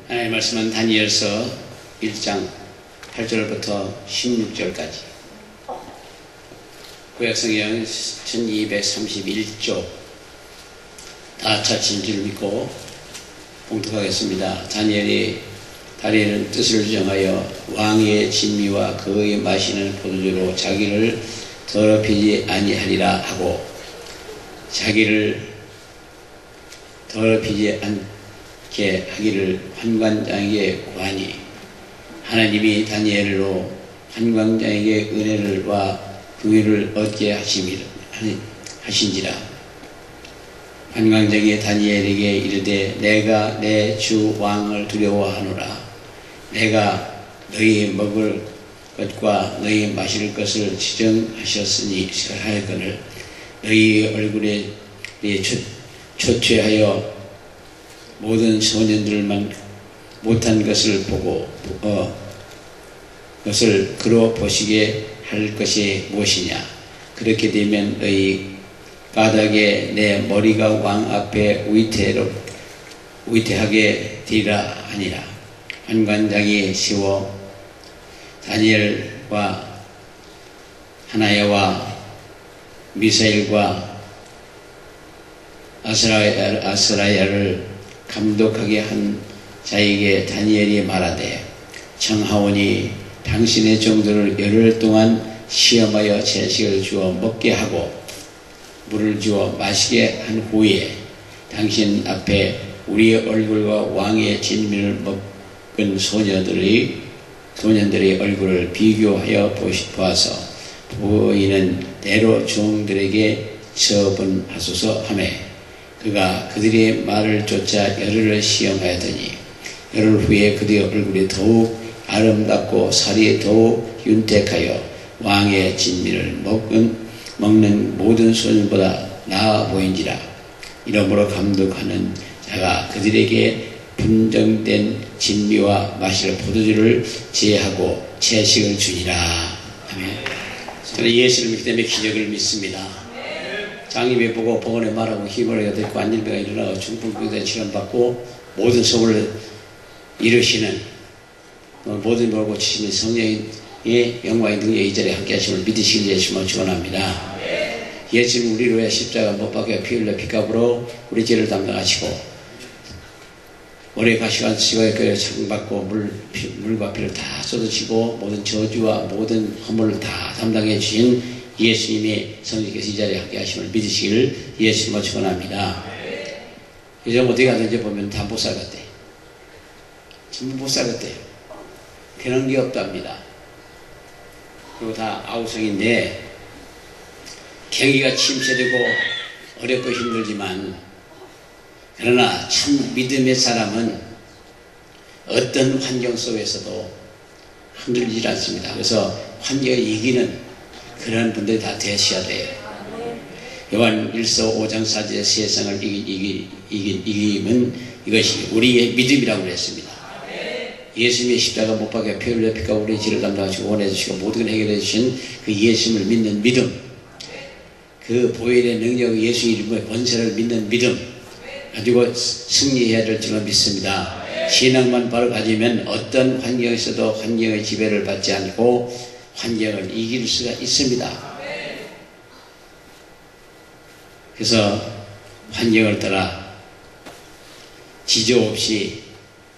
하나님의 말씀은 다니엘서 1장 8절부터 16절까지 구약성경 1231조 다 합친 줄 믿고 봉독하겠습니다. 다니엘은 뜻을 정하여 왕의 진미와 그의 마시는 포도주로 자기를 더럽히지 아니하리라 하고, 자기를 더럽히지 않게 하기를 환관장에게 구하니, 하나님이 다니엘로 환관장에게 은혜와 부유를 얻게 하신지라. 환관장이 다니엘에게 이르되, 내가 내 주 왕을 두려워하노라. 내가 너희 먹을 것과 너희 마실 것을 지정하셨으니 하여건을 너희 얼굴에 초췌하여 모든 소년들만 못한 것을 보고 것을 그로 보시게 할 것이 무엇이냐. 그렇게 되면 너희 까닭에 내 머리가 왕 앞에 위태하게 되리라 하니라. 환관장이 세워 다니엘과 하나야와 미사일과 아스라야를 감독하게 한 자에게 다니엘이 말하되, 청하오니 당신의 종들을 열흘 동안 시험하여 채식을 주어 먹게 하고 물을 주어 마시게 한 후에 당신 앞에 우리의 얼굴과 왕의 진미를 먹은 소년들의 얼굴을 비교하여 보아서 보이는 대로 종들에게 처분하소서 하매, 그가 그들의 말을 쫓아 열흘을 시험하였더니 열흘 후에 그들의 얼굴이 더욱 아름답고 살이 더욱 윤택하여 왕의 진미를 먹는 모든 소년보다 나아 보인지라. 이러므로 감독하는 자가 그들에게 분정된 진미와 마실 포도주를 제하고 채식을 주니라. 아멘. 저는 예수를 믿기 때문에 기적을 믿습니다. 장님이 보고 복원에 말하고 힘을 얻어 듣고 안일병가 일어나고 중풍병자에 치료받고 모든 소원을 이루시는 모든 걸 고치시는 성령의 영광의 능력이 이 자리에 함께 하심을 믿으시길 예수님으로 축원합니다. 예수님 우리를 위해 십자가 못 박혀 피 흘려 피값으로 우리 죄를 담당하시고 오래 가시관 시고에 그 창받고 물과 피를 다 쏟으시고 모든 저주와 모든 허물을 다 담당해 주신 예수님의 성령께서 이 자리에 함께 하심을 믿으시기를 예수님으로 축원합니다. 요즘 어디 가든지 보면 다 못 살겠대. 전부 못 살겠대요. 되는 게 없답니다. 그리고 다 아우성인데 경기가 침체되고 어렵고 힘들지만, 그러나 참 믿음의 사람은 어떤 환경 속에서도 흔들리지 않습니다. 그래서 환경을 이기는 그런 분들이 다 되셔야 돼요. 요한 1서 5장 4절에 세상을 이기면 이것이 우리의 믿음이라고 그랬습니다. 예수님의 십자가 못 박혀 피 흘려 피가 우리의 죄를 담당하시고 원해 주시고 모든 걸 해결해 주신 그 예수님을 믿는 믿음, 그 보혈의 능력, 예수 이름의 권세를 믿는 믿음 가지고 승리해야 될 줄로 믿습니다. 신앙만 바로 가지면 어떤 환경에서도 환경의 지배를 받지 않고 환경을 이길 수가 있습니다. 그래서 환경을 따라 지조 없이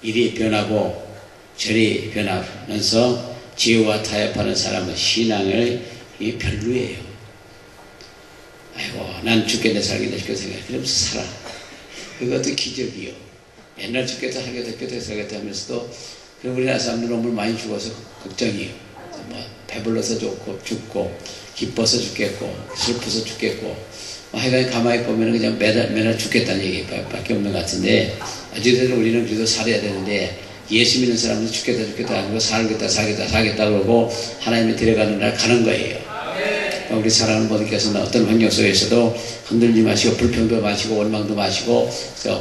이리 변하고 저리 변하면서 지혜와 타협하는 사람은 신앙을 별로예요. 아이고 난 죽겠네 살겠네 생각해. 그러면서 살아. 그것도 기적이요. 옛날 죽겠다 살겠다 하면서도 우리나라 사람들은 너무 많이 죽어서 걱정이에요. 뭐 배불러서 죽고 기뻐서 죽겠고 슬퍼서 죽겠고 하여간 가만히 보면 그냥 매달 죽겠다는 얘기밖에 없는 것 같은데, 어쨌든 우리는 그래도 살아야 되는데, 예수 믿는 사람은 죽겠다 아니고 살겠다 그러고 하나님이 데려가는 날 가는 거예요. 우리 사랑하는 모두께서는 어떤 환경 속에서도 흔들리지 마시고 불평도 마시고 원망도 마시고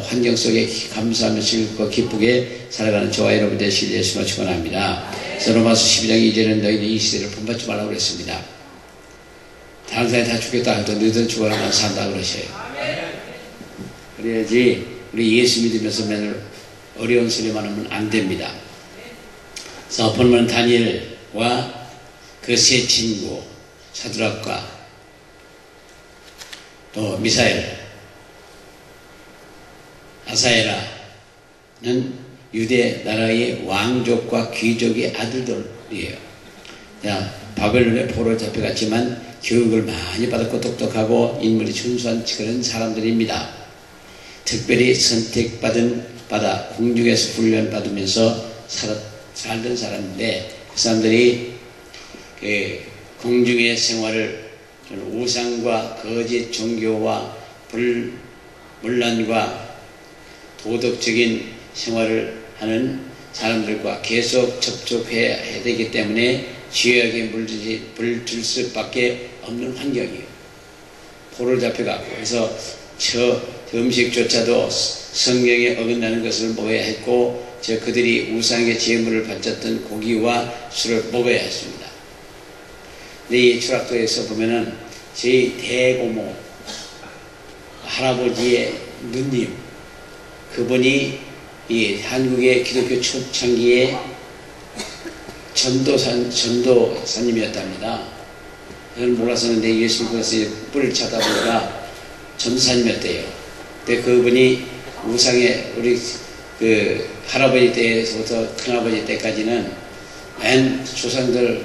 환경 속에 감사하며 즐겁고 기쁘게 살아가는 저와 여러분 되시길 예수님으로 축원합니다. 로마서 12장 2절은 너희는 이 시대를 본받지 말라고 그랬습니다. 다른 사람이 다 죽겠다 해도 너희들은 죽어라 난 산다 그러셔요. 그래야지 우리 예수 믿으면서 맨날 어려운 소리만 하면 안 됩니다. 그래서 본문 다니엘과 그 세 친구 사드락과 또 미사엘, 아사엘라는 유대 나라의 왕족과 귀족의 아들들이에요. 바벨론에 포로로 잡혀갔지만 교육을 많이 받았고 똑똑하고 인물이 준수한 그런 사람들입니다. 특별히 받아 궁중에서 훈련받으면서 살던 사람인데, 그 사람들이 궁중의 생활을 우상과 거짓 종교와 물란과 도덕적인 생활을 하는 사람들과 계속 접촉해야 되기 때문에 죄악에 물들 수밖에 없는 환경이에요. 포로로 잡혀가고, 그래서 저 음식조차도 성경에 어긋나는 것을 먹어야 했고, 그들이 우상의 제물을 바쳤던 고기와 술을 먹어야 했습니다. 근데 이 추락도에서 보면은 저희 대고모 할아버지의 누님, 그분이 이 한국의 기독교 초창기의 전도사님이었답니다. 저는 몰랐었는데 예수님께서 뿔을 찾아보니까 전도사님이었대요. 근데 그분이 우상의 우리 그 할아버지 때에서부터 큰아버지 때까지는 맨 조상들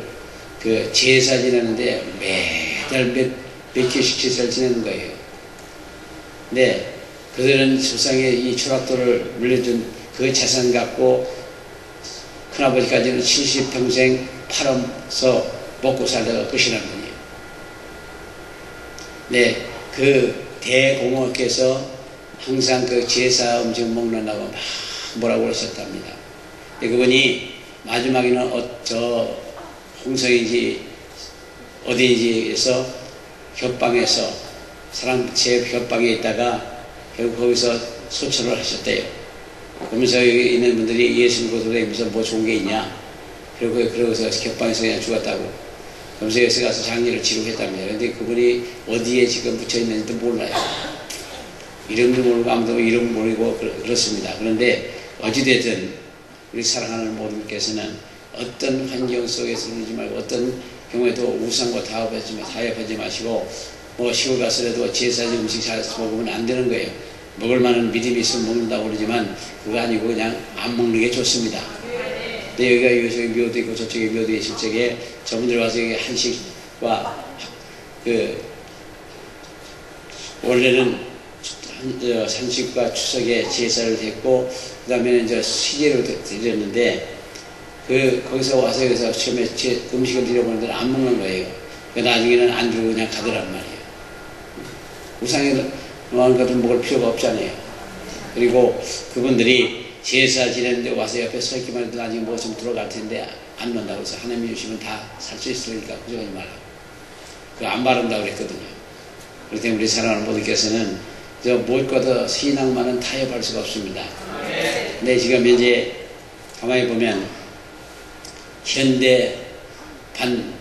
그 제사 지내는데 매달 몇 개씩 제사를 지내는 거예요. 근데 그들은 조상의 이 추락도를 물려준 그 재산 갖고 큰아버지까지는 70평생 팔아서 먹고 살다가 끝이라는 분이에요. 네, 그 대공호께서 항상 그 제사 음식 먹는다고 막 뭐라고 하셨답니다. 그분이 마지막에는 저 홍성인지 어디인지에서 협방에서 제 협방에 있다가 결국 거기서 소천을 하셨대요. 그러면서 여기 있는 분들이 예수님 고소되면서 뭐 좋은 게 있냐, 그러고서 격방에서 그냥 죽었다고. 그러면서 여기서 가서 장례를 치르고 했답니다. 그런데 그분이 어디에 지금 붙여 있는지도 몰라요. 이름도 모르고 아무도 이름 모르고 그렇습니다. 그런데 어찌됐든 우리 사랑하는 모든 분께서는 어떤 환경 속에서 그러지 말고 어떤 경우에도 우상과 타협하지 마시고, 뭐 시골 가서라도 제사지 음식 잘 먹으면 안 되는 거예요. 먹을 만한 믿음이 있으면 먹는다고 그러지만 그거 아니고 그냥 안 먹는 게 좋습니다. 근데 여기가 이쪽에 묘도 있고 저쪽에 묘도 있을 적에 저분들 와서 여기 한식과 원래는 한식과 추석에 제사를 했고 그 다음에는 이제 시제로 드렸는데 거기서 와서 여기서 처음에 음식을 드려보는데 안 먹는 거예요. 나중에는 안 들고 그냥 가더란 말이에요. 우상에 노하는 것도 먹을 필요가 없잖아요. 그리고 그분들이 제사 지내는데 와서 옆에 서 있기만 해도 나중에 뭐 좀 들어갈 텐데 안 넣는다고 해서 하나님이 주시면 다 살 수 있으니까 걱정하지 말라고. 그거 안 바른다고 그랬거든요. 그렇기 때문에 우리 사랑하는 모두께서는 무엇과도 신앙만은 타협할 수가 없습니다. 근데 지금 이제 가만히 보면 현대판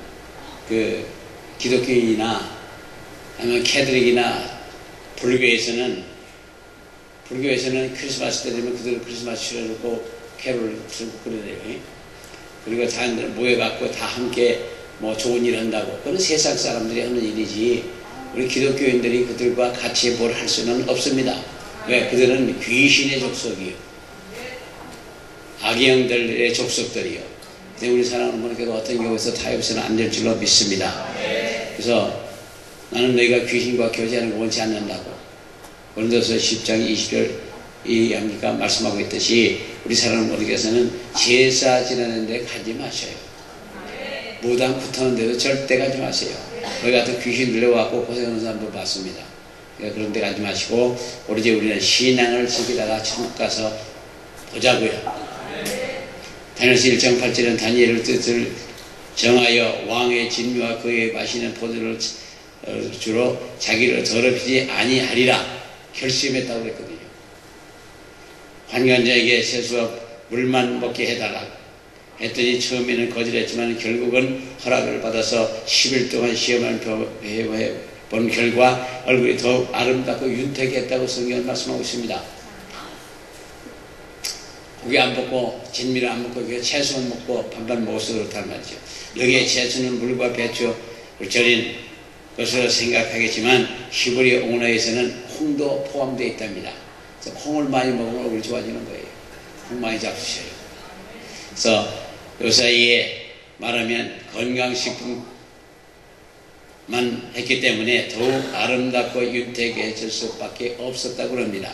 기독교인이나 아니면 캐톨릭이나 불교에서는 크리스마스 때 되면 그들 크리스마스 치러놓고 캐롤을 들고 그러네요. 그리고 다 모여갖고 다 함께 뭐 좋은 일 한다고. 그건 세상 사람들이 하는 일이지 우리 기독교인들이 그들과 같이 뭘 할 수는 없습니다. 왜? 그들은 귀신의 족속이요, 악영들의 족속들이요. 근데 우리 사랑하는 분께도 어떤 경우에서 타협해서는 안 될 줄로 믿습니다. 그래서 나는 너희가 귀신과 교제하는 거 원치 않는다고 고린도서 10장 20절 이 양기가 말씀하고 있듯이 우리 사랑하는 분께서는 제사 지내는데 가지 마셔요. 무당 붙는 데도 절대 가지 마세요. 거기 같은 귀신 들려와갖고 고생하는 사람도 봤습니다. 그러니까 그런 데 가지 마시고 오로지 우리는 신앙을 지키다가 천국 가서 보자고요. 다니엘서 1장 8절은 다니엘의 뜻을 정하여 왕의 진미와 그의 마시는 포도를 주로 자기를 더럽히지 아니하리라 결심했다고 그랬거든요. 환관자에게 세수와 물만 먹게 해달라고 했더니 처음에는 거절했지만 결국은 허락을 받아서 10일 동안 시험을 본 결과 얼굴이 더욱 아름답고 윤택했다고 성경은 말씀하고 있습니다. 고기 안 먹고 진미를 안 먹고 채소는 먹고 반반 먹어서 그렇단 말이죠. 여기에 채소는 물과 배추를 절인 것으로 생각하겠지만 히브리 언어에서는 홍도 포함되어 있답니다. 그래서 홍을 많이 먹으면 얼굴이 좋아지는 거예요. 홍 많이 잡수셔요. 그래서 요 사이에 말하면 건강식품만 했기 때문에 더욱 아름답고 윤택해질 수밖에 없었다고 합니다.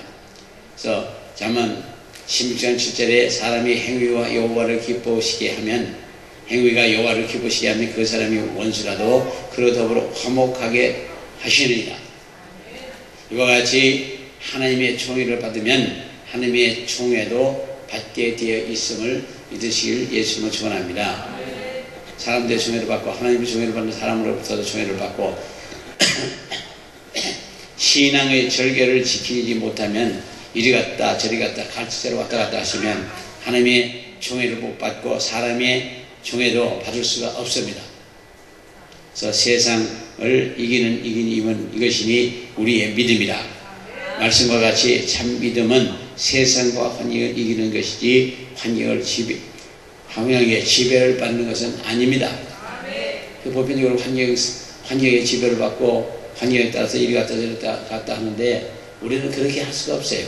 그래서 잠언 16장 7절에 사람이 행위와 여호와를 기뻐하시게 하면 행위가 여호와를 기쁘시게 하면 그 사람이 원수라도 그로 더불어 화목하게 하시느니라. 이와 같이 하나님의 총애를 받으면 하나님의 총애도 받게 되어 있음을 믿으시길 예수님은 축원합니다. 사람들의 총애를 받고 하나님의 총애를 받는 사람으로부터도 총애를 받고 신앙의 절개를 지키지 못하면 이리 갔다 저리 갔다 갈치자로 왔다 갔다 하시면 하나님의 총애를 못 받고 사람의 총애도 받을 수가 없습니다. 그래서 세상을 이기는 힘은 이것이니 우리의 믿음이다. 말씀과 같이 참 믿음은 세상과 환경을 이기는 것이지 환경의 지배를 받는 것은 아닙니다. 보편적으로 환경의 지배를 받고 환경에 따라서 이리 갔다 저리 갔다 하는데 우리는 그렇게 할 수가 없어요.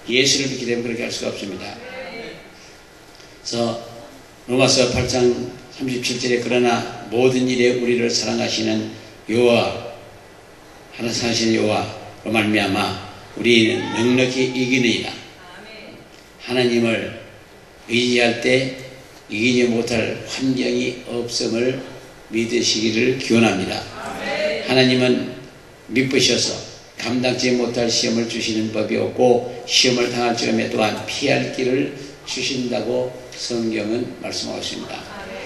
예수를 믿기 때문에 그렇게 할 수가 없습니다. 그래서 로마서 8장 37절에 그러나 모든 일에 우리를 사랑하시는 여호와 하나 사시는 여호와로 말미암아 우리는 넉넉히 이기느니라. 하나님을 의지할 때 이기지 못할 환경이 없음을 믿으시기를 기원합니다. 하나님은 미쁘셔서 감당치 못할 시험을 주시는 법이 없고 시험을 당할 적에 또한 피할 길을 주신다고 성경은 말씀하고 있습니다.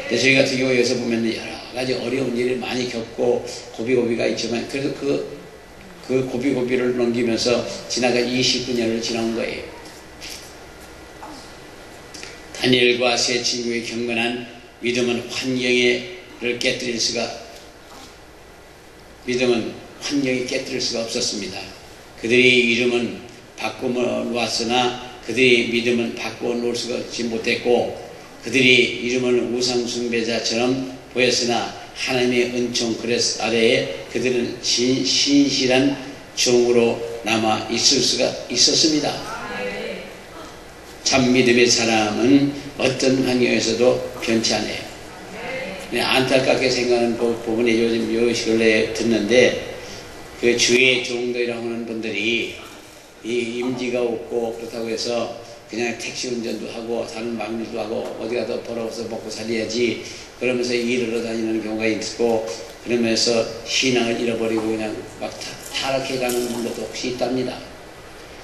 근데 저희 같은 경우에서 보면 여러 가지 어려운 일을 많이 겪고 고비고비가 있지만 그래도 그 고비고비를 넘기면서 지나간 29년을 지난 거예요. 다니엘과 세 친구의 경건한 믿음은 환경이 깨뜨릴 수가 없었습니다. 그들의 이름은 바꾸어 놓았으나 그들의 믿음은 바꾸어 놓을 수가 없지 못했고 그들의 이름은 우상 숭배자처럼 보였으나 하나님의 은총 그레스 아래에 그들은 신실한 종으로 남아 있을 수가 있었습니다. 참 믿음의 사람은 어떤 환경에서도 변치 않아요. 안타깝게 생각하는 부분에 요즘 요 근래에 듣는데 그 주의 종들이라고 하는 분들이 이 임지가 없고 그렇다고 해서 그냥 택시 운전도 하고 다른 막일도 하고 어디 가서 벌어서 먹고 살려야지 그러면서 일을 하러 다니는 경우가 있고 그러면서 신앙을 잃어버리고 그냥 막 타락해가는 분들도 혹시 있답니다.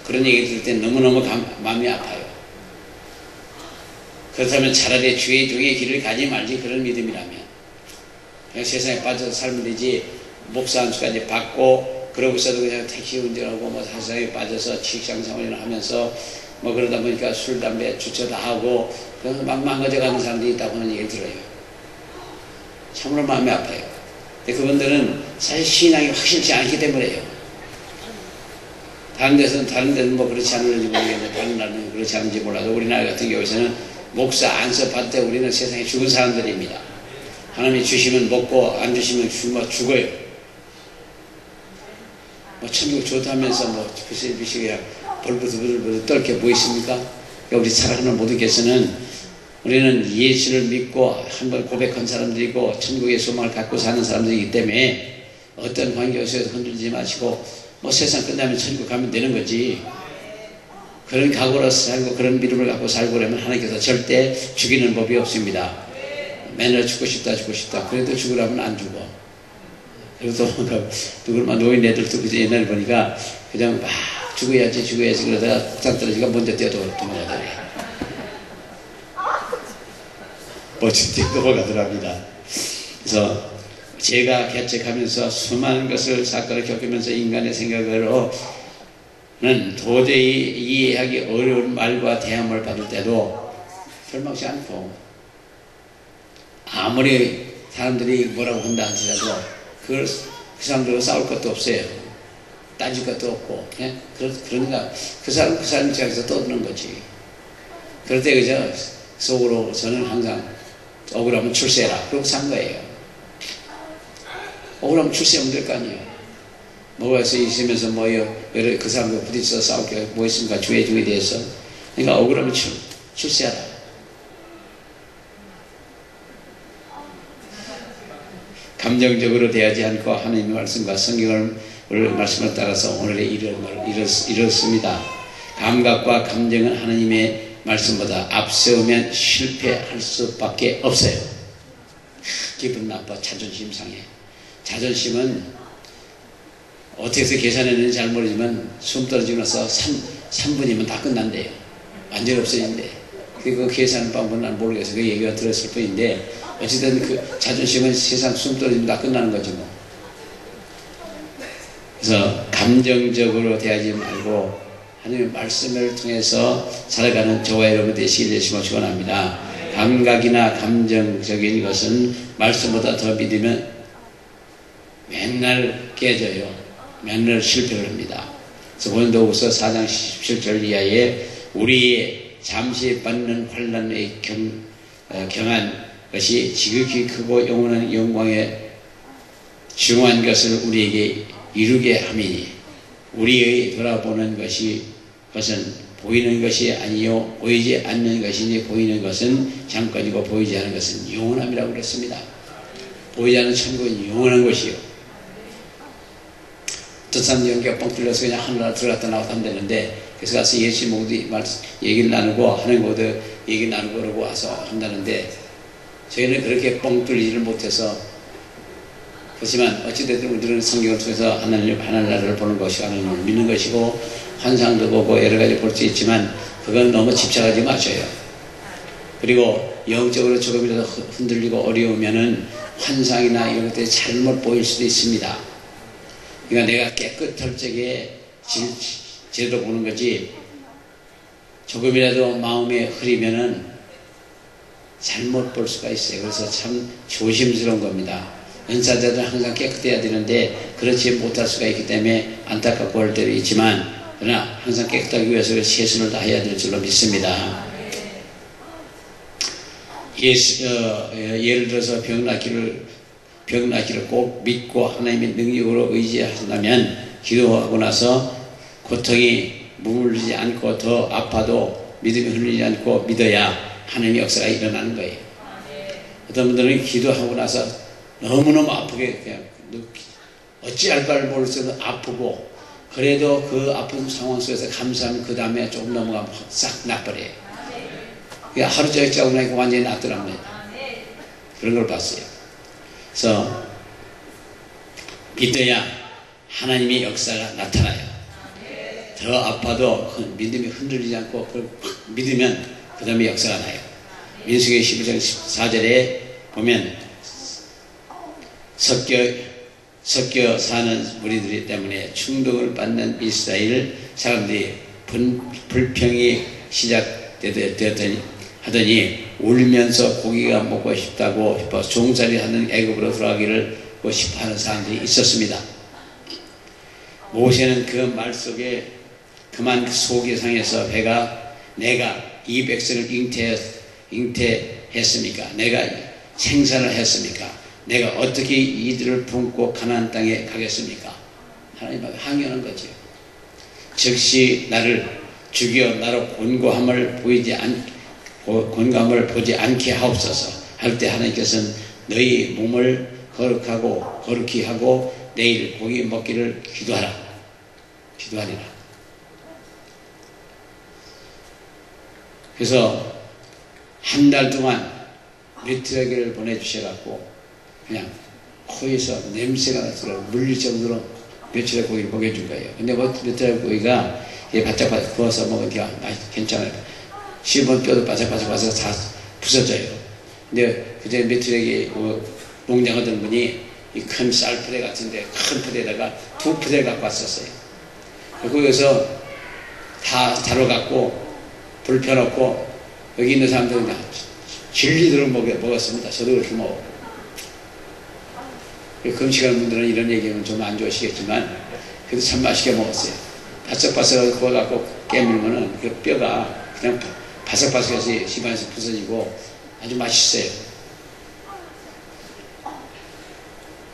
그런 얘기 들을 때 너무너무 마음이 아파요. 그렇다면 차라리 주의 종의 길을 가지 말지 그런 믿음이라면 그냥 세상에 빠져서 살면 되지 목사 안수까지 받고 그러고서도 그냥 택시 운전하고 뭐 세상에 빠져서 직장생활을 하면서 뭐 그러다 보니까 술, 담배 주처 다 하고 그래서 막 망가져가는 사람들이 있다고 하는 얘기를 들어요. 참으로 마음이 아파요. 근데 그분들은 사실 신앙이 확실치 않기 때문에요. 다른 데는 뭐 그렇지 않을지 모르겠는데 다른 나라는 그렇지 않은지 몰라도 우리나라 같은 경우에는 목사 안수 받을 때 우리는 세상에 죽은 사람들입니다. 하나님이 주시면 먹고 안 주시면 죽어요. 뭐 천국 좋다면서 뭐 비시비시야 벌부들부들 떨 게 뭐 있습니까? 우리 살아가는 모두께서는 우리는 예수를 믿고 한번 고백한 사람들이고 천국의 소망을 갖고 사는 사람들이기 때문에 어떤 환경에서 흔들리지 마시고 뭐 세상 끝나면 천국 가면 되는 거지. 그런 각오로 살고 그런 믿음을 갖고 살고 그러면 하나님께서 절대 죽이는 법이 없습니다. 맨날 죽고 싶다 그래도 죽으라면 안 죽어. 그리고 또 누구만 노인네들도 그저 옛날에 보니까 그냥 막 죽어야지 그러다가 폭탄 떨어지니까 먼저 뛰어도망가더래. 멋진 넘어가더랍니다. 그래서 제가 개척하면서 수많은 사건을 겪으면서 인간의 생각으로는 도저히 이해하기 어려운 말과 대함을 받을 때도 절망치 않고 아무리 사람들이 뭐라고 한다 하더라도 그 사람들과 싸울 것도 없어요. 따질 것도 없고 그러니까 그 사람 입장에서 떠드는 거지. 그럴 때 그저 속으로 저는 항상 억울하면 출세해라 그러고 산 거예요. 억울하면 출세하면 될 거 아니에요. 뭐가 있으면서 여러 그 사람과 부딪혀 싸울 게 뭐 있습니까? 주에 대해서. 그러니까 억울하면 출세하라. 감정적으로 대하지 않고 하나님의 말씀과 성경을 말씀을 따라서 오늘의 일을 이뤘습니다. 감각과 감정은 하나님의 말씀보다 앞세우면 실패할 수밖에 없어요. 기분 나빠, 자존심 상해. 자존심은 어떻게 해서 계산했는지 잘 모르지만 숨 떨어지고 나서 3분이면 다 끝난대요. 완전히 없어진대. 그 계산 방법은 난 모르겠어요. 그 얘기가 들었을 뿐인데 어쨌든 그 자존심은 세상 숨 떨어지면 다 끝나는 거지 뭐. 그래서 감정적으로 대하지 말고 하나님의 말씀을 통해서 살아가는 저와 여러분 되시길 예수님으로 축원합니다. 감각이나 감정적인 것은 말씀보다 더 믿으면 맨날 깨져요. 맨날 실패를 합니다. 그래서 고린도후서 4장 17절 이하에 우리의 잠시 받는 환난의 경한 것이 지극히 크고 영원한 영광에 중요한 것을 우리에게 이루게 함이니 우리의 돌아보는 것은 보이는 것이 아니요 보이지 않는 것이니 보이는 것은 잠깐이고 보이지 않는 것은 영원함이라고 그랬습니다. 보이지 않는 천국은 영원한 것이요. 어떤 사람 연기가 뻥 뚫려서 그냥 하늘나라 들어갔다 나왔다 하면 되는데 그래서 가서 예수님 모두 얘기를 나누고 하나님 모두 얘기를 나누고 그러고 와서 한다는데 저희는 그렇게 뻥 뚫리지를 못해서 그렇지만 어찌됐든 우리는 성경을 통해서 하늘나라를 보는 것이고 하나님을 믿는 것이고 환상도 보고 여러 가지 볼 수 있지만 그건 너무 집착하지 마셔요. 그리고 영적으로 조금이라도 흔들리고 어려우면은 환상이나 이런 것들이 잘못 보일 수도 있습니다. 그러니까 내가 깨끗할 적에 제대로 보는 거지 조금이라도 마음에 흐리면은 잘못 볼 수가 있어요. 그래서 참 조심스러운 겁니다. 은사자들은 항상 깨끗해야 되는데 그렇지 못할 수가 있기 때문에 안타깝고 할 때도 있지만 그러나 항상 깨끗하기 위해서 최선을 다해야 될 줄로 믿습니다. 예를 들어서 병 낫기를 꼭 믿고 하나님의 능력으로 의지한다면 기도하고 나서 고통이 머물지 않고 더 아파도 믿음이 흘리지 않고 믿어야 하나님의 역사가 일어나는 거예요. 어떤 분들은 기도하고 나서 너무너무 아프게 그냥 어찌할 바를 모를 정도로 아프고 그래도 그 아픈 상황 속에서 감사하면 그 다음에 조금 넘어가면 싹 나버려요. 하루 종일 자고 나니까 완전히 낫더랍니다. 그런 걸 봤어요. 그래서 믿어야 하나님의 역사가 나타나요. 더 아파도 믿음이 흔들리지 않고 믿으면 그 다음에 역사가 나요. 민수기 11장 14절에 보면 섞여 사는 무리들 때문에 충동을 받는 이스라엘 사람들이 불평이 하더니 울면서 고기가 먹고 싶다고 싶어 종살이 하는 애굽으로 돌아가기를 싶어하는 사람들이 있었습니다. 모세는 그 말 속에 그만 속이 상해서 내가 이 백성을 잉태했습니까? 내가 생산을 했습니까? 내가 어떻게 이들을 품고 가나안 땅에 가겠습니까? 하나님 앞에 항의하는 거죠. 즉시 나를 죽여 나로 곤고함을 보지 않게 하옵소서 할 때 하나님께서는 너희 몸을 거룩히 하고 내일 고기 먹기를 기도하리라. 그래서 한 달 동안 메뚜라기를 보내주셔갖고 그냥 코에서 냄새가 나서 물릴 정도로 메뚜라기 고기를 먹여준 거예요. 근데 메뚜라기 고기가 바짝바짝 구워서 먹으니까 괜찮아요. 씹은 뼈도 바삭바삭 다 부서져요. 근데 그때 메뚜라기 농장하던 분이 이 큰 쌀푸대 같은데 큰 푸대에다가 2푸대를 갖고 왔었어요. 거기서 다 다뤄갖고 불 펴놓고 여기 있는 사람들은 다 질리도록 먹었습니다. 저도 그렇게 먹었고. 금식하는 분들은 이런 얘기하면 좀 안 좋으시겠지만 그래도 참 맛있게 먹었어요. 바삭바삭하게 구워갖고 깨물면은 그 뼈가 그냥 바삭바삭해서 입안에서 부서지고 아주 맛있어요.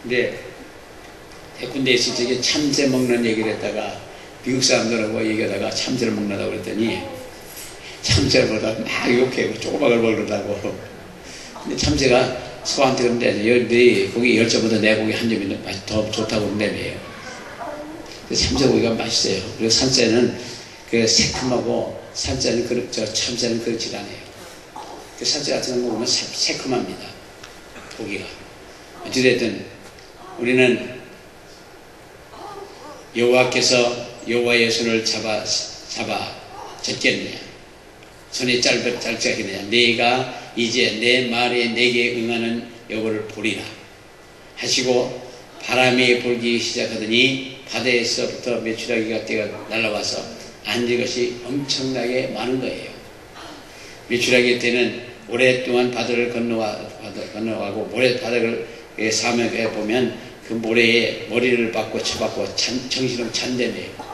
근데 군대에 있을 때 참새 먹는 얘기를 했다가 미국 사람들하고 얘기하다가 참새를 먹는다고 그랬더니 참새를 보다가 막 욕해. 조그맣게 먹으려고. 근데 참새가 소한테 그런데 네 고기 10점보다 내 고기 한 점이 더 좋다고 그런다며요. 참새 고기가 맛있어요. 그리고 산새는 그 새콤하고 산새는 참새는 그렇지 않아요. 그 산새 같은 거 먹으면 새콤합니다. 고기가. 어찌됐든 우리는 여호와께서 여호와의 손을 잡아 젖겠느냐, 손이 짧겠느냐, 네가 이제 내 말에 내게 응하는 여부를 보리라 하시고, 바람이 불기 시작하더니 바다에서부터 메추라기가 떼가 날아와서 앉은 것이 엄청나게 많은 거예요. 메추라기 떼는 오랫동안 바다를 건너가고 모래 바다를 사명해 보면 그 모래에 머리를 박고 쳐박고 정신을 찬다며요.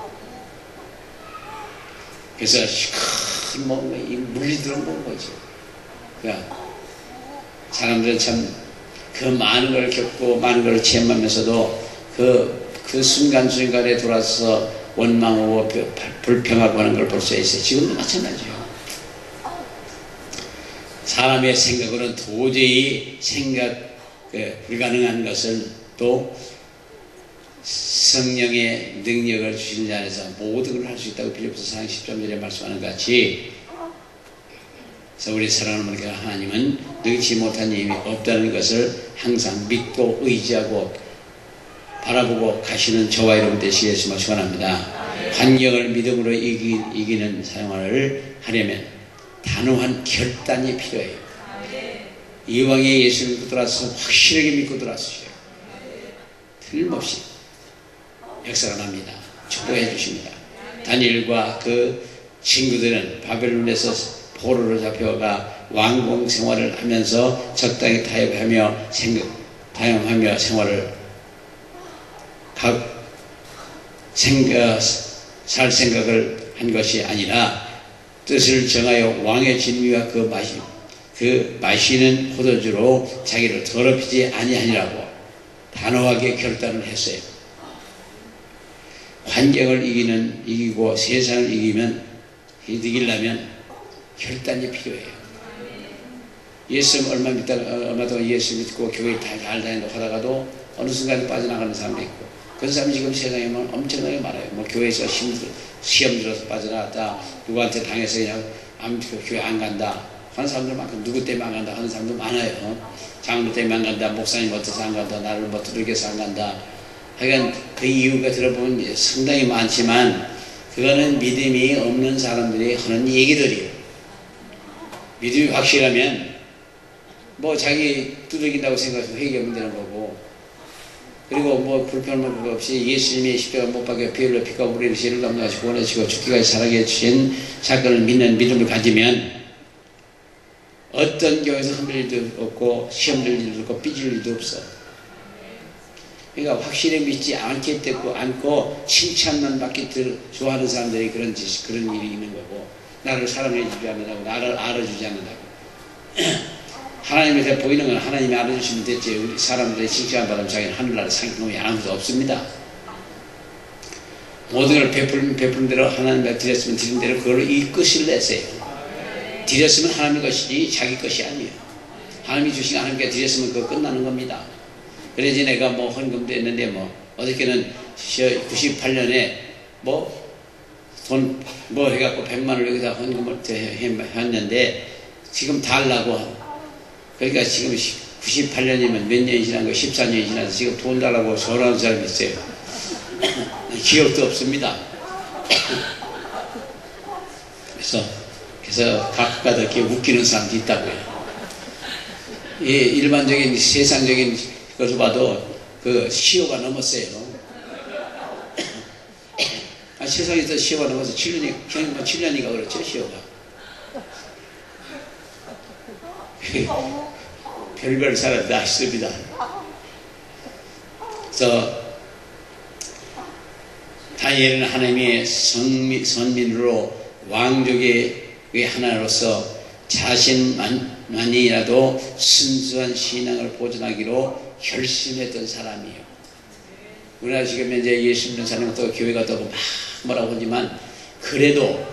그래서 큰 물리들어 먹는 거죠. 그러니까 사람들은 참 그 많은 걸 겪고 많은 걸 체험하면서도 그 순간순간에 돌아서 원망하고 불평하고 하는 걸 볼 수 있어요. 지금도 마찬가지예요. 사람의 생각으로는 도저히 불가능한 것을 또 성령의 능력을 주신 자 안에서 모든 걸 할 수 있다고 빌립보서 4장 13절에 말씀하는 것 같이, 그래서 우리 사랑하는 하나님은 능치 못한 힘이 없다는 것을 항상 믿고 의지하고 바라보고 가시는 저와 여러분 되시겠음을 축원합니다. 환경을 믿음으로 이기는 생활을 하려면 단호한 결단이 필요해요. 이왕에 예수 믿고 들어와서 확실하게 믿고 들어왔어요. 틀림없이 역사가 납니다. 축복해 주십니다. 다니엘과 그 친구들은 바벨론에서 포로로 잡혀가 왕궁 생활을 하면서 적당히 타협하며 생활을 살 생각을 한 것이 아니라 뜻을 정하여 왕의 진미와 그 마시는 포도주로 자기를 더럽히지 아니하니라고 단호하게 결단을 했어요. 환경을 이기고 세상을 이기려면 결단이 필요해요. 예수 얼마 동안 예수 믿고 교회 잘 다닌다고 하다가도 어느 순간에 빠져나가는 사람도 있고, 그런 사람이 지금 세상에 엄청나게 많아요. 뭐 교회에서 시험 들어서 빠져나갔다, 누구한테 당해서 그냥 교회 안 간다 하는 사람들 많고, 누구 때문에 안 간다 하는 사람도 많아요. 장로 때문에 안 간다, 목사님 어때서 안 간다, 나를 뭐 두들겨서 안 간다. 하여간 그 이유가 들어보면 상당히 많지만 그거는 믿음이 없는 사람들이 하는 얘기들이에요. 믿음이 확실하면 뭐 자기 두들긴다고 생각해서 회개하면 되는 거고, 그리고 뭐 불편한 것 없이 예수님의 십자가 못 박혀 피흘러 피가 우리를 죄를 담당하시고 원하시고 죽기까지 살아계 주신 사건을 믿는 믿음을 가지면 어떤 경우에서 흔들 일도 없고 시험 들 일도 없고 삐질 일도 없어. 그러니까 확실히 믿지 않고 칭찬만 받기 좋아하는 사람들이 그런 일이 있는 거고, 나를 사랑해 주지 않는다고, 나를 알아주지 않는다고. 하나님에 대해 보이는 건 하나님이 알아주시면 됐지, 우리 사람들의 칭찬 받으면 자기는 하늘나라 상급이 아무것도 없습니다. 모든 걸 베푸는 대로 하나님께 드렸으면 드린 대로 그걸로 이 끝을 내세요. 드렸으면 하나님의 것이지 자기 것이 아니에요. 하나님이 주신 하나님께 드렸으면 그거 끝나는 겁니다. 그래야지 내가 뭐 헌금도 했는데 뭐 어저께는 98년에 돈 해갖고 100만을 여기다 헌금을 했는데 지금 달라고. 그러니까 지금 98년이면 몇 년이 지난 거예요? 14년이 지나서 지금 돈 달라고 전화하는 사람이 있어요. 기억도 없습니다. 그래서 가끔가다 이렇게 웃기는 사람도 있다고요. 일반적인 세상적인 것을 봐도 그 시효가 넘었어요. 세상에서 시효가 넘어서 7년인가 그렇죠, 시효가. 별걸 사람도 아쉽습니다. 그래서 다니엘은 하나님의 선민으로 왕족의 왜 하나로서 자신만이라도 순수한 신앙을 보존하기로 결심했던 사람이에요. 우리나라 지금 이제 예수 믿는 사람이 또 교회 가다고 막 뭐라고 하지만 그래도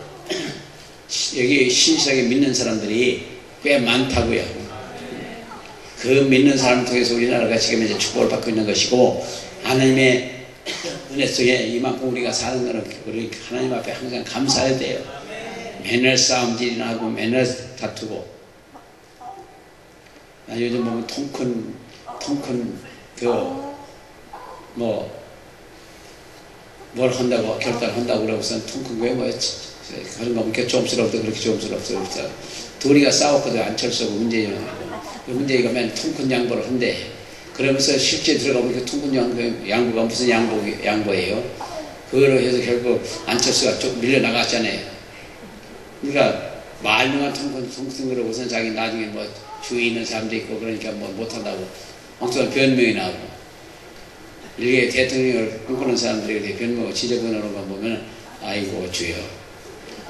여기 신실하게 믿는 사람들이 꽤 많다고요. 그 믿는 사람 통해서 우리나라가 지금 이제 축복을 받고 있는 것이고, 하나님의 은혜 속에 이만큼 우리가 사는 것은 우리 하나님 앞에 항상 감사해야 돼요. 맨날 싸움질이나 하고 맨날 다투고. 요즘 보면 통큰 뭘 한다고 결단한다고 그러고선 통큰 왜 그런 거 보니까 좀스럽다 그렇게 좀스럽다. 둘이가 싸웠거든. 안철수하고 문재인이가 맨 통큰 양보를 한대. 그러면서 실제 들어가 보니까 통큰 양보가 무슨 양보예요? 그거로 해서 결국 안철수가 좀 밀려나갔잖아요. 그러니까 말로만 통큰 그러고선 자기 나중에 뭐 주위에 있는 사람도 있고 그러니까 뭐 못한다고 엉뚱한 변명이 나오고, 일개 대통령을 꿈꾸는 사람들에게 변명하고 지적하는 거 보면 아이고 주여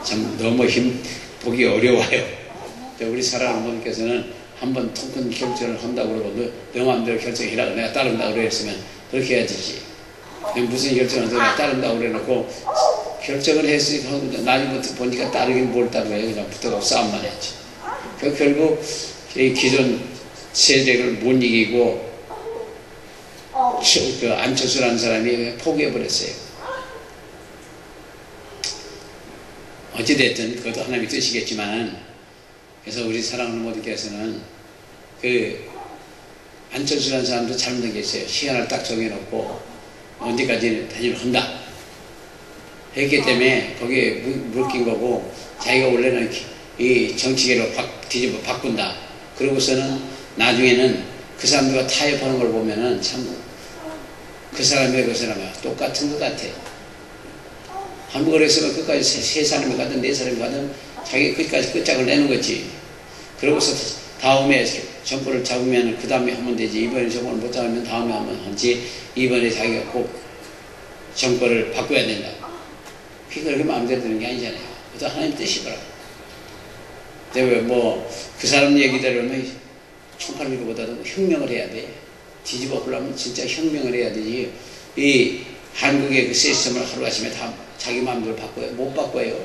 참 너무 보기 어려워요. 우리 사랑하는 분께서는 한번 통큰 결정을 한다고 그러고 너 마음대로 결정해라, 내가 따른다고 그랬으면 그렇게 해야 되지. 무슨 결정을 내가 따른다고 그래놓고 결정을 했으니까 나중부터 보니까 따르긴 뭘 따르고요. 그냥 붙어가고 싸움만 했지. 결국 이 기존 세력을 못 이기고 그 안철수라는 사람이 포기해버렸어요. 어찌됐든 그것도 하나님의 뜻이겠지만, 그래서 우리 사랑하는 모두께서는 그 안철수라는 사람도 잘못된 게 있어요. 시간을 딱 정해놓고 언제까지 단일을 한다 했기 때문에 거기에 물낀 거고, 자기가 원래는 이 정치계로 뒤집어 바꾼다 그러고서는 나중에는 그 사람들과 타협하는 걸 보면은 참 그 사람이 그 사람이야 똑같은 것 같아요. 한국을 했으면 끝까지 세 사람이 가든 네 사람이 가든 자기 끝까지 끝장을 내는 거지. 그러고서 다음에 정권을 잡으면 그 다음에 하면 되지. 이번에 정권을 못 잡으면 다음에 하면 하지. 이번에 자기가 꼭 정권을 바꿔야 된다. 그게 마음대로 되는 게 아니잖아요. 그것도 하나님 뜻이더라. 근데 뭐 그 사람 얘기대로는 총칼 밀고보다도 혁명을 해야 돼. 뒤집어 엎으려면 진짜 혁명을 해야 되지. 이 한국의 그 시스템을 하루아침에 다 자기 마음대로 바꿔요? 못 바꿔요.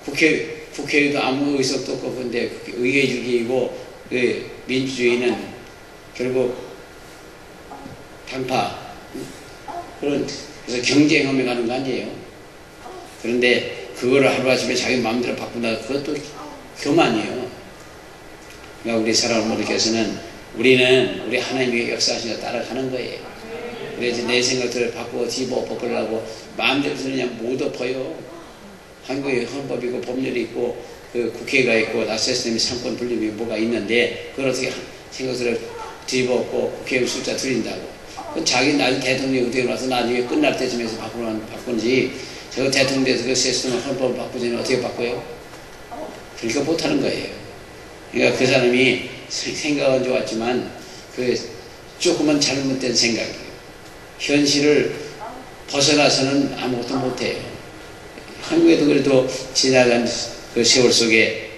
국회에도 아무 의석도 없고, 근데 의회주의이고 그 민주주의는 결국 당파 그래서 경쟁하며 가는 거 아니에요. 그런데 그거를 하루아침에 자기 마음대로 바꾼다, 그것도 교만이에요. 그러니까 우리 사랑하는 분들께서는 우리는 우리 하나님의 역사하시는 거 따라가는 거예요. 그래서 내 생각들을 바꾸고 뒤집어 엎으려고 마음대로 그냥 못 엎어요. 한국의 헌법이고 법률이 있고 그 국회가 있고 나세스님이 상권 분립이 뭐가 있는데, 그걸 어떻게 생각들을 뒤집어 엎고 국회의원 숫자 줄인다고. 그 자기 나중에 대통령이 되고 나서 나중에 끝날 때쯤에서 바꾸는지, 저 대통령 돼서 그 시스템을 헌법을 바꾸지는 어떻게 바꿔요? 그러니까 못하는 거예요. 그러니까 그 사람이 생각은 좋았지만 그 조금은 잘못된 생각이에요. 현실을 벗어나서는 아무것도 못해요. 한국에도 그래도 지나간 그 세월 속에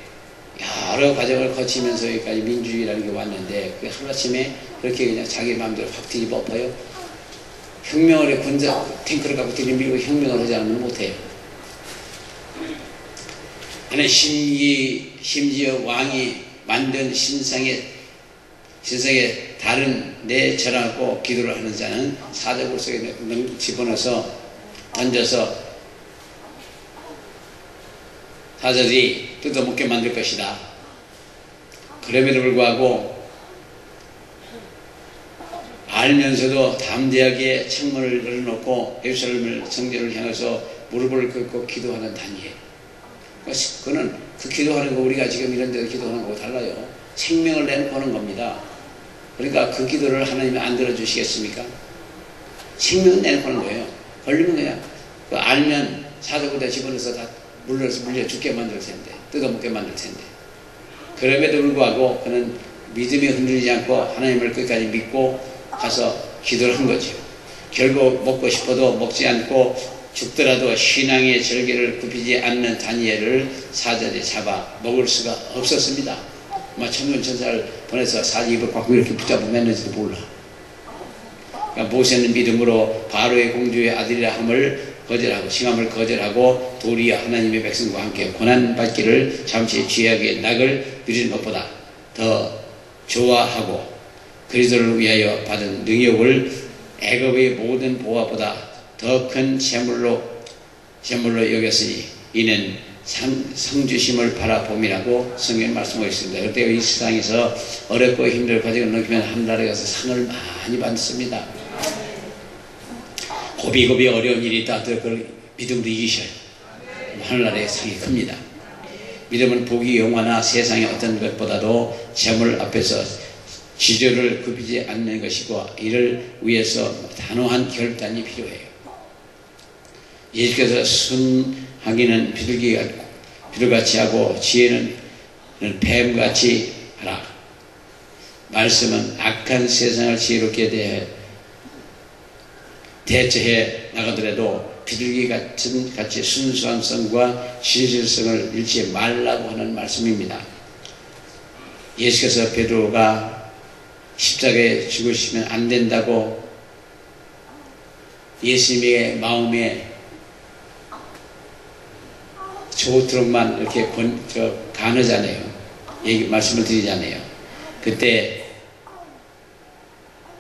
여러 과정을 거치면서 여기까지 민주주의라는 게 왔는데, 그 하루아침에 그렇게 그냥 자기 마음대로 확 뒤집어 엎어요. 혁명을 해, 군사 탱크를 갖고 들이밀고 혁명을 하지 않으면 못해요. 아니 심지어 왕이 만든 신상에 다른 내 절하고 기도를 하는 자는 사자굴 속에 집어넣어서 던져서 사자들이 뜯어먹게 만들 것이다. 그럼에도 불구하고 알면서도 담대하게 창문을 열어놓고 예루살렘을 성전을 향해서 무릎을 꿇고 기도하는 다니엘. 그거는 그 기도하는 거 우리가 지금 이런 데서 기도하는 거하고 달라요. 생명을 내놓고 하는 겁니다. 그러니까 그 기도를 하나님이 안 들어주시겠습니까? 생명을 내놓고 하는 거예요. 걸리면 그냥 그 알면 사자굴에다 집어넣어서 다 물려 죽게 만들 텐데, 뜯어먹게 만들 텐데. 그럼에도 불구하고 그는 믿음이 흔들리지 않고 하나님을 끝까지 믿고 가서 기도를 한 거죠. 결국 먹고 싶어도 먹지 않고 죽더라도 신앙의 절개를 굽히지 않는 다니엘을 사자들이 잡아 먹을 수가 없었습니다. 천군 천사를 보내서 사자 입을 꽉 이렇게 붙잡고 맸는지도 몰라. 그러니까 모세는 믿음으로 바로의 공주의 아들이라 함을 거절하고 칭함을 거절하고 도리어 하나님의 백성과 함께 고난받기를 잠시 죄악의 낙을 누리는 것보다 더 좋아하고 그리스도를 위하여 받은 능력을 애굽의 모든 보화보다 더 큰 재물로 여겼으니 이는 상주심을 바라봄이라고 성경에 말씀하고 있습니다. 그때 이 세상에서 어렵고 힘들고 가지고 넘기면 하늘나라에 가서 상을 많이 받습니다. 고비고비 어려운 일이 있다 그걸 믿음으로 이기셔요. 하늘나라의 상이 큽니다. 믿음은 복이 영화나 세상의 어떤 것보다도 재물 앞에서 지조를 굽히지 않는 것이고 이를 위해서 단호한 결단이 필요해요. 예수께서 순하기는 비둘기같이 하고 지혜는 뱀같이 하라. 말씀은 악한 세상을 지혜롭게 대처해 나가더라도 비둘기같이 순수함성과 진실성을 잃지 말라고 하는 말씀입니다. 예수께서 베드로가 십자가에 죽으시면 안 된다고 예수님의 마음에 좋도록만 이렇게 간하잖아요. 말씀을 드리잖아요. 그때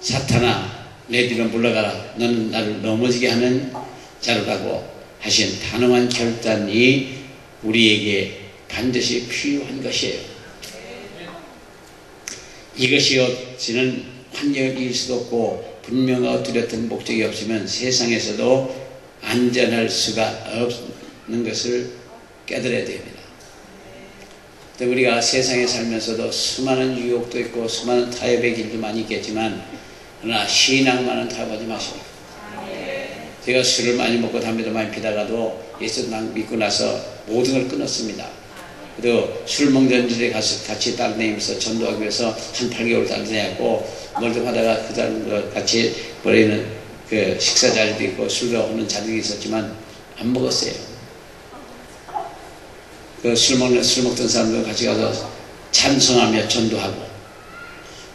사탄아 내 뒤로 물러가라. 너는 나를 넘어지게 하는 자로라고 하신 단호한 결단이 우리에게 반드시 필요한 것이에요. 이것이 없이는 환경을 이길 수도 없고 분명하고 뚜렷한 목적이 없으면 세상에서도 안전할 수가 없는 것을 깨달아야 됩니다. 또 우리가 세상에 살면서도 수많은 유혹도 있고 수많은 타협의 길도 많이 있겠지만 그러나 신앙만은 타협하지 마시고 제가 술을 많이 먹고 담배도 많이 피다가도 예수 믿고 나서 모든 걸 끊었습니다. 그리고 술 먹는 일에 가서 같이 따라다니면서 전도하기 위해서 한 8개월 따라다녔고 뭘 좀 하다가 그 사람과 같이 버리는 그 식사 자리도 있고 술도 하는 자리도 있었지만 안 먹었어요. 그 술 먹던 사람들 같이 가서 찬송하며 전도하고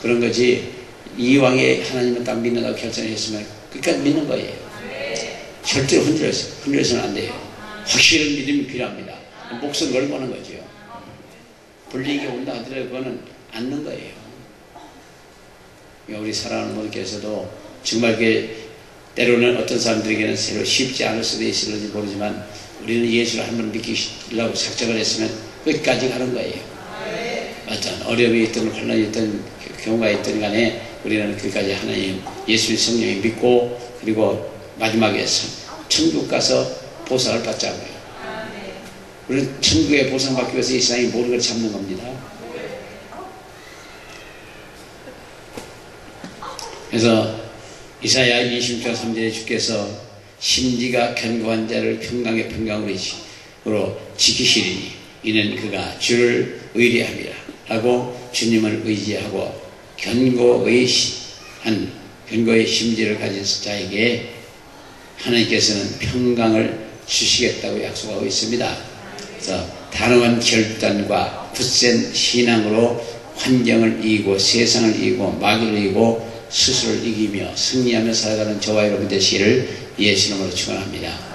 그런 거지 이왕에 하나님을 딱 믿는다고 결정했으면 끝까지 믿는 거예요. 절대로 흔들려서는 안 돼요. 확실한 믿음이 필요합니다. 목숨 걸고는 거죠. 불리익이 온다 하더라도 그거는 않는 거예요. 우리 사랑하는 분께서도 정말 그게 때로는 어떤 사람들에게는 새로 쉽지 않을 수도 있을지 모르지만 우리는 예수를 한번 믿기려고 작정을 했으면 끝까지 가는 거예요. 맞잖아. 어려움이 있든 환난이 있든 경우가 있든 간에 우리는 끝까지 하나님 예수의 성령이 믿고 그리고 마지막에 천국 가서 보상을 받자고요. 우리는 천국의 보상받기 위해서 이 세상의 모든 걸 잡는 겁니다. 그래서 이사야 26장 3절에 주께서 심지가 견고한 자를 평강으로 지키시리니 이는 그가 주를 의뢰함이라 라고 주님을 의지하고 견고의 심지를 가진 자에게 하나님께서는 평강을 주시겠다고 약속하고 있습니다. 그래서 단호한 결단과 굳센 신앙으로 환경을 이기고 세상을 이기고 마귀를 이기고 스스로를 이기며 승리하며 살아가는 저와 여러분 되시기를 예수 이름으로 축원합니다.